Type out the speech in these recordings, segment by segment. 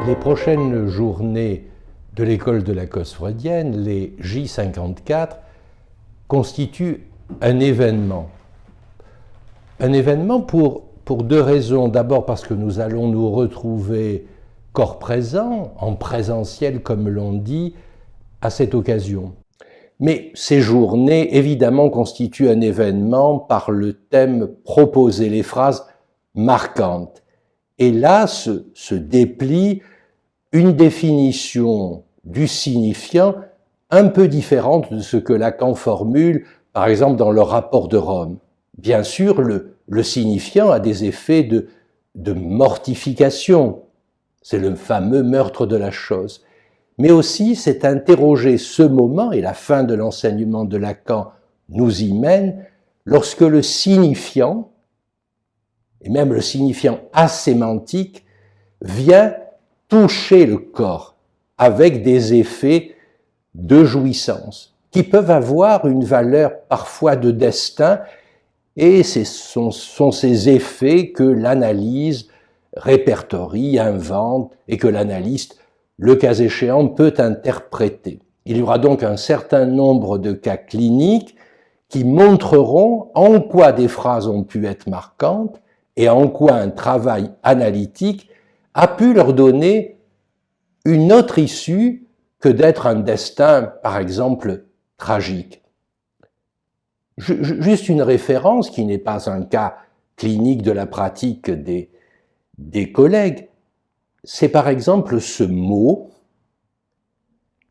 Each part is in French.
Les prochaines journées de l'école de la cause freudienne, les J54, constituent un événement. Un événement pour deux raisons. D'abord parce que nous allons nous retrouver corps présent, en présentiel comme l'on dit, à cette occasion. Mais ces journées, évidemment, constituent un événement par le thème proposé, les phrases marquantes. Et là se déplie une définition du signifiant un peu différente de ce que Lacan formule, par exemple, dans le rapport de Rome. Bien sûr, le signifiant a des effets de mortification. C'est le fameux meurtre de la chose. Mais aussi, c'est interroger ce moment, et la fin de l'enseignement de Lacan nous y mène, lorsque le signifiant, et même le signifiant asémantique, vient toucher le corps avec des effets de jouissance qui peuvent avoir une valeur parfois de destin, et ce sont ces effets que l'analyse répertorie, invente, et que l'analyste, le cas échéant, peut interpréter. Il y aura donc un certain nombre de cas cliniques qui montreront en quoi des phrases ont pu être marquantes et en quoi un travail analytique a pu leur donner une autre issue que d'être un destin, par exemple, tragique. Juste une référence qui n'est pas un cas clinique de la pratique des collègues, c'est par exemple ce mot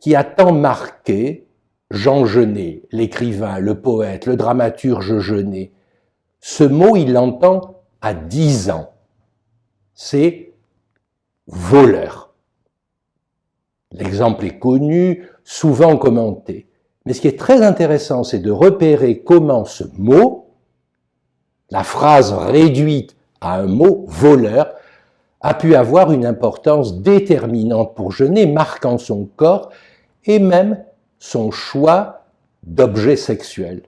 qui a tant marqué Jean Genet, l'écrivain, le poète, le dramaturge Genet. Ce mot, il l'entend à 10 ans. C'est voleur. L'exemple est connu, souvent commenté. Mais ce qui est très intéressant, c'est de repérer comment ce mot, la phrase réduite à un mot, voleur, a pu avoir une importance déterminante pour Genet, marquant son corps et même son choix d'objet sexuel.